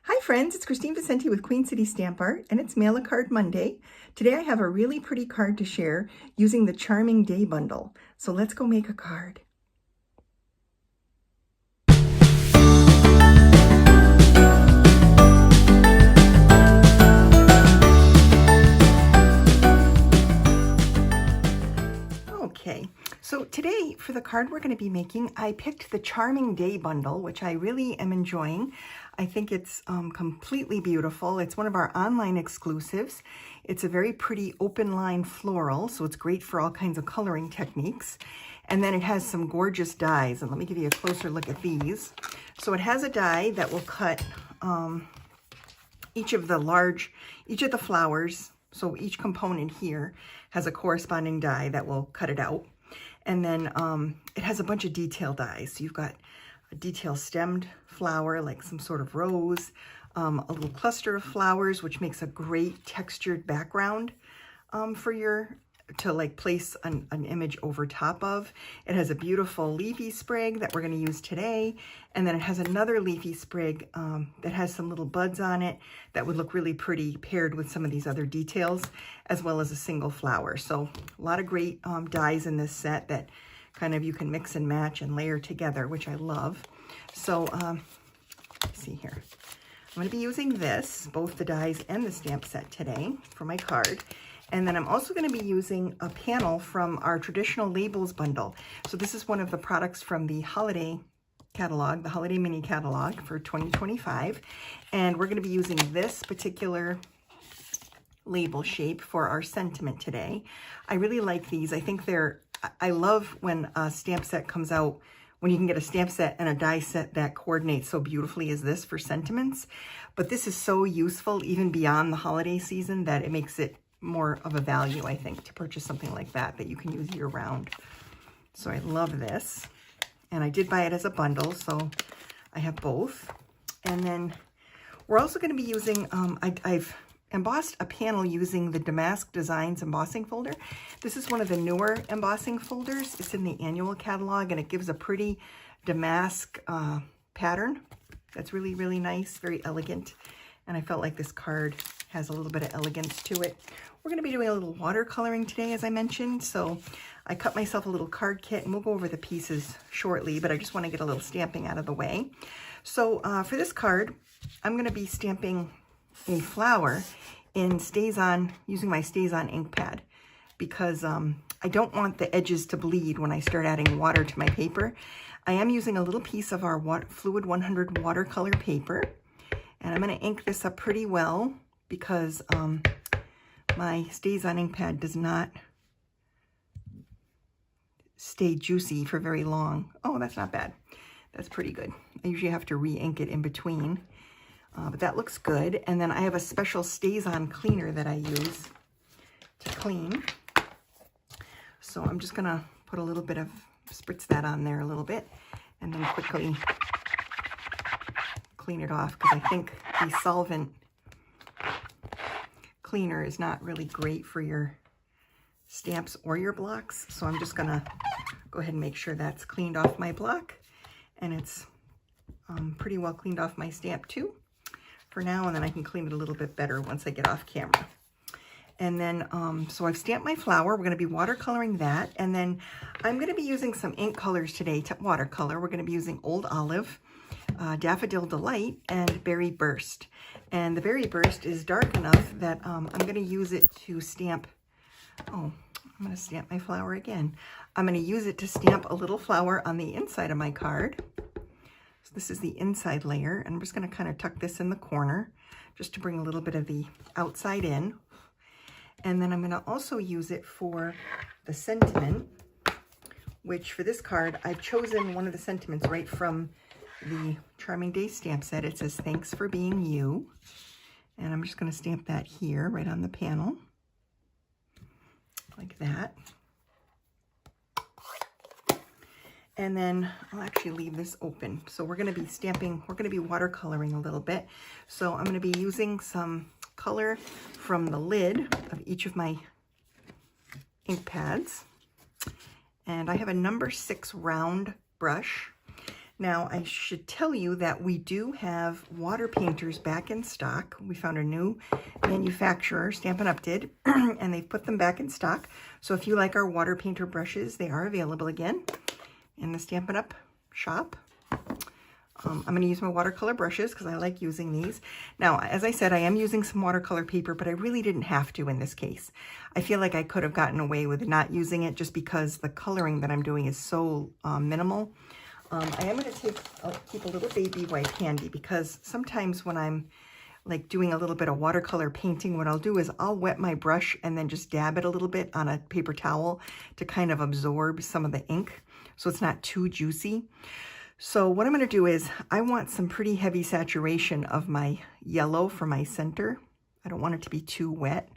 Hi friends, it's Kristine Vicente with Queen City Stamp Art, and it's Mail a Card Monday. Today I have a really pretty card to share using the Charming Day bundle. So let's go make a card. Okay, so today for the card we're going to be making, I picked the Charming Day bundle, which I really am enjoying. I think it's completely beautiful. It's one of our online exclusives. It's a very pretty open line floral, so it's great for all kinds of coloring techniques. And then it has some gorgeous dies, and let me give you a closer look at these. So it has a die that will cut each of the flowers. So each component here has a corresponding die that will cut it out. And then it has a bunch of detail dies. So you've got a detail stemmed flower, like some sort of rose, a little cluster of flowers, which makes a great textured background to like place an image over top of. It has a beautiful leafy sprig that we're going to use today. And then it has another leafy sprig that has some little buds on it that would look really pretty paired with some of these other details, as well as a single flower. So a lot of great dies in this set that kind of you can mix and match and layer together, which I love. So let's see here. I'm going to be using this, both the dies and the stamp set today for my card. And then I'm also going to be using a panel from our traditional labels bundle. So this is one of the products from the holiday catalog, the holiday mini catalog for 2025. And we're going to be using this particular label shape for our sentiment today. I really like these. I think I love when a stamp set comes out, when you can get a stamp set and a die set that coordinates so beautifully as this for sentiments. But this is so useful even beyond the holiday season that it makes it more of a value, I think, to purchase something like that you can use year round. So I love this. And I did buy it as a bundle, so I have both. And then we're also going to be using, I've embossed a panel using the Damask Designs embossing folder. This is one of the newer embossing folders. It's in the annual catalog, and it gives a pretty damask pattern that's really, really nice, very elegant. And I felt like this card has a little bit of elegance to it. We're going to be doing a little watercoloring today, as I mentioned. So I cut myself a little card kit, and we'll go over the pieces shortly, but I just want to get a little stamping out of the way. So for this card, I'm going to be stamping a flower in StazOn, using my StazOn ink pad, because I don't want the edges to bleed when I start adding water to my paper. I am using a little piece of our Fluid 100 watercolor paper, and I'm going to ink this up pretty well because my StazOn ink pad does not stay juicy for very long. Oh, that's not bad. That's pretty good. I usually have to re-ink it in between. But that looks good. And then I have a special StazOn cleaner that I use to clean. So I'm just going to put a little bit of, spritz that on there a little bit, and then quickly clean it off, because I think the solvent cleaner is not really great for your stamps or your blocks. So I'm just going to go ahead and make sure that's cleaned off my block, and it's pretty well cleaned off my stamp too for now, and then I can clean it a little bit better once I get off camera. And then, so I've stamped my flower. We're going to be watercoloring that. And then I'm going to be using some ink colors today to watercolor. We're going to be using Old Olive, Daffodil Delight, and Berry Burst. And the Berry Burst is dark enough that I'm going to use it to stamp, I'm going to stamp my flower again. I'm going to use it to stamp a little flower on the inside of my card. So this is the inside layer, and I'm just going to kind of tuck this in the corner just to bring a little bit of the outside in. And then I'm going to also use it for the sentiment, which for this card, I've chosen one of the sentiments right from the Charming Day stamp set. It says, "Thanks for being you." And I'm just going to stamp that here, right on the panel, like that. And then I'll actually leave this open. So we're going to be stamping, we're going to be watercoloring a little bit. So I'm going to be using some color from the lid of each of my ink pads. And I have a number 6 round brush. Now, I should tell you that we do have water painters back in stock. We found a new manufacturer, Stampin' Up did, and they've put them back in stock. So if you like our water painter brushes, they are available again in the Stampin' Up shop. I'm going to use my watercolor brushes because I like using these. Now, as I said, I am using some watercolor paper, but I really didn't have to in this case. I feel like I could have gotten away with not using it just because the coloring that I'm doing is so minimal. I am going to keep a little baby wipe handy because sometimes when I'm like doing a little bit of watercolor painting, what I'll do is I'll wet my brush and then just dab it a little bit on a paper towel to kind of absorb some of the ink so it's not too juicy. So what I'm going to do is I want some pretty heavy saturation of my yellow for my center. I don't want it to be too wet.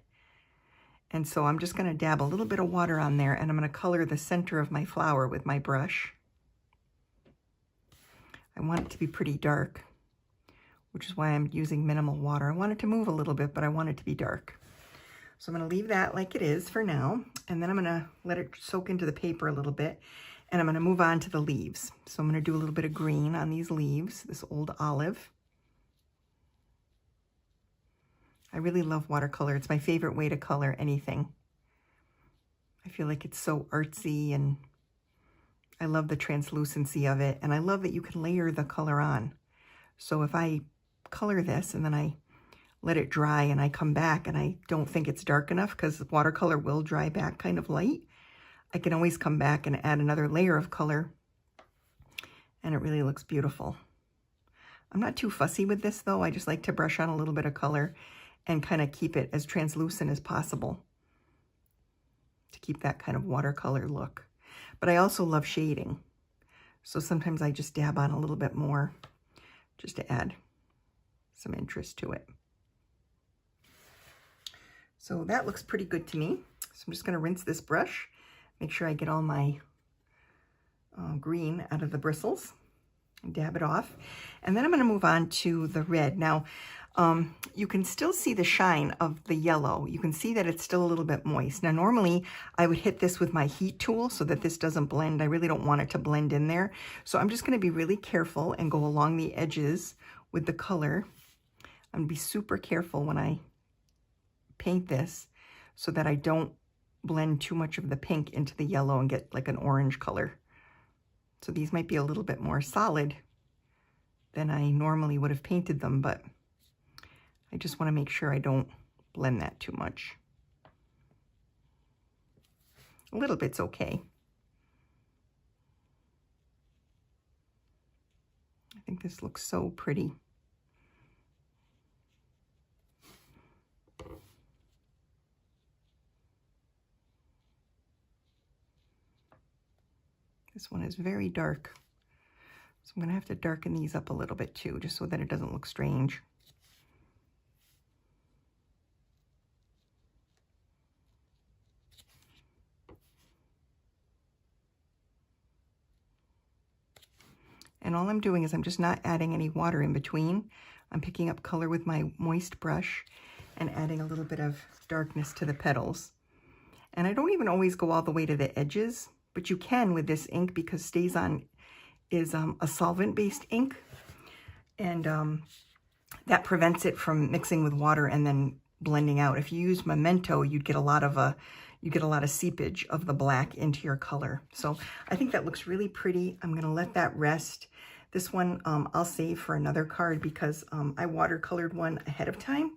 And so I'm just going to dab a little bit of water on there and I'm going to color the center of my flower with my brush. I want it to be pretty dark, which is why I'm using minimal water. I want it to move a little bit, but I want it to be dark. So I'm going to leave that like it is for now, and then I'm going to let it soak into the paper a little bit, and I'm going to move on to the leaves. So I'm going to do a little bit of green on these leaves, this old olive. I really love watercolor. It's my favorite way to color anything. I feel like it's so artsy, and I love the translucency of it, and I love that you can layer the color on. So if I color this and then I let it dry and I come back and I don't think it's dark enough because watercolor will dry back kind of light, I can always come back and add another layer of color, and it really looks beautiful. I'm not too fussy with this though. I just like to brush on a little bit of color and kind of keep it as translucent as possible to keep that kind of watercolor look. But I also love shading. So sometimes I just dab on a little bit more just to add some interest to it. So that looks pretty good to me. So I'm just going to rinse this brush, make sure I get all my green out of the bristles and dab it off. And then I'm going to move on to the red. Now, you can still see the shine of the yellow. You can see that it's still a little bit moist. Now, normally I would hit this with my heat tool so that this doesn't blend. I really don't want it to blend in there. So I'm just going to be really careful and go along the edges with the color. I'm going to be super careful when I paint this so that I don't blend too much of the pink into the yellow and get like an orange color. So these might be a little bit more solid than I normally would have painted them, but I just want to make sure I don't blend that too much. A little bit's okay. I think this looks so pretty. This one is very dark. So I'm going to have to darken these up a little bit too, just so that it doesn't look strange. And all I'm doing is I'm just not adding any water in between. I'm picking up color with my moist brush and adding a little bit of darkness to the petals. And I don't even always go all the way to the edges, but you can with this ink because StazOn is a solvent-based ink. And that prevents it from mixing with water and then blending out. If you use Memento, you'd get a lot of seepage of the black into your color. So I think that looks really pretty. I'm gonna let that rest. This one I'll save for another card because I watercolored one ahead of time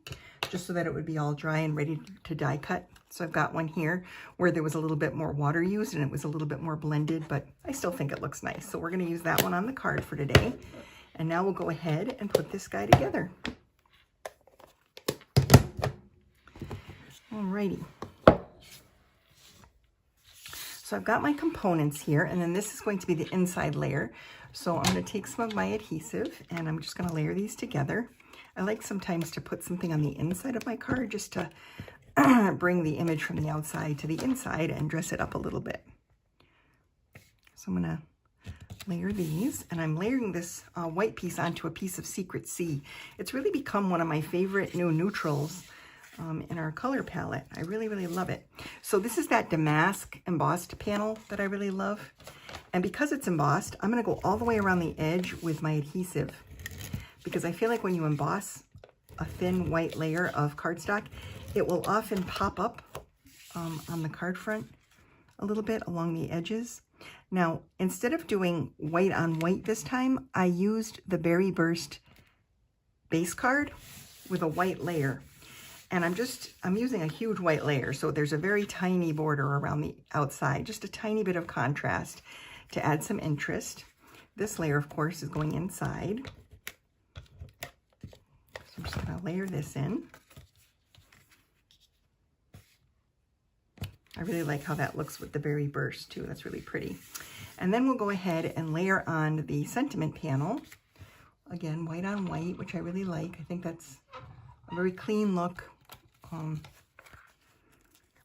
just so that it would be all dry and ready to die cut. So I've got one here where there was a little bit more water used and it was a little bit more blended, but I still think it looks nice. So we're gonna use that one on the card for today. And now we'll go ahead and put this guy together. Alrighty. So I've got my components here, and then this is going to be the inside layer. So I'm going to take some of my adhesive, and I'm just going to layer these together. I like sometimes to put something on the inside of my card just to bring the image from the outside to the inside and dress it up a little bit. So I'm going to layer these, and I'm layering this white piece onto a piece of Secret Sea. It's really become one of my favorite new neutrals in our color palette. I really, really love it. So this is that Damask embossed panel that I really love. And because it's embossed, I'm going to go all the way around the edge with my adhesive, because I feel like when you emboss a thin white layer of cardstock, it will often pop up on the card front a little bit along the edges. Now, instead of doing white on white this time, I used the Berry Burst base card with a white layer. And I'm using a huge white layer, so there's a very tiny border around the outside, just a tiny bit of contrast to add some interest. This layer, of course, is going inside. So I'm just gonna layer this in. I really like how that looks with the Berry Burst too. That's really pretty. And then we'll go ahead and layer on the sentiment panel. Again, white on white, which I really like. I think that's a very clean look.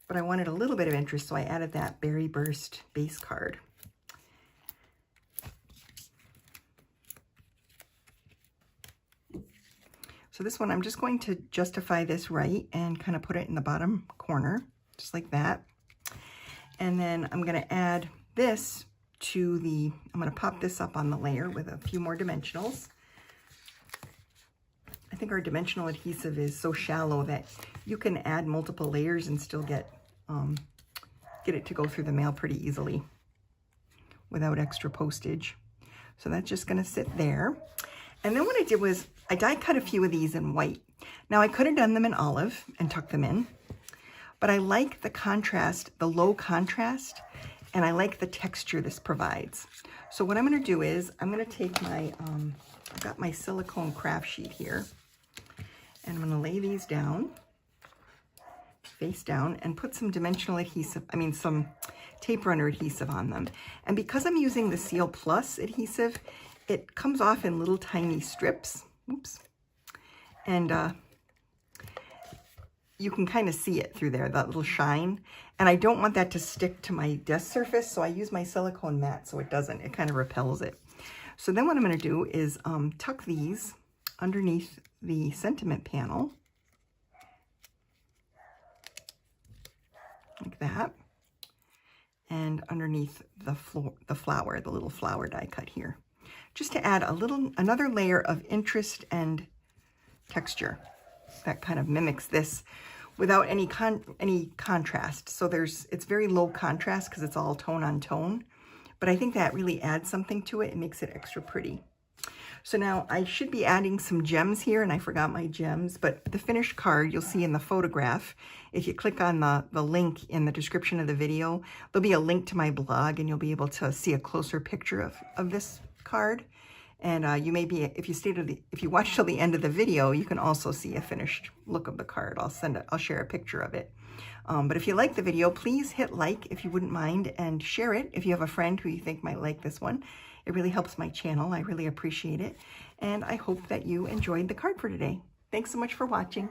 But I wanted a little bit of interest, so I added that Berry Burst base card. So this one, I'm just going to justify this right and kind of put it in the bottom corner, just like that. And then I'm going to add this to the, I'm going to pop this up on the layer with a few more dimensionals. I think our dimensional adhesive is so shallow that you can add multiple layers and still get it to go through the mail pretty easily without extra postage. So that's just going to sit there. And then what I did was I die cut a few of these in white. Now I could have done them in olive and tucked them in, but I like the contrast, the low contrast, and I like the texture this provides. So what I'm going to do is I'm going to take my, I've got my silicone craft sheet here, and I'm going to lay these down, face down, and put some dimensional adhesive, some tape runner adhesive on them. And because I'm using the Seal Plus adhesive, it comes off in little tiny strips. Oops. And you can kind of see it through there, that little shine. And I don't want that to stick to my desk surface, so I use my silicone mat so it doesn't. It kind of repels it. So then what I'm going to do is tuck these underneath the sentiment panel, like that, and underneath the flower, the little flower die cut here, just to add another layer of interest and texture that kind of mimics this without any contrast. So it's very low contrast because it's all tone on tone, but I think that really adds something to it and makes it extra pretty. So now I should be adding some gems here, and I forgot my gems, but the finished card you'll see in the photograph. If you click on the link in the description of the video, there'll be a link to my blog, and you'll be able to see a closer picture of this card. And you may be, if you watch till the end of the video, you can also see a finished look of the card. I'll share a picture of it. But if you like the video, please hit like if you wouldn't mind, and share it if you have a friend who you think might like this one. It really helps my channel. I really appreciate it. And I hope that you enjoyed the card for today. Thanks so much for watching.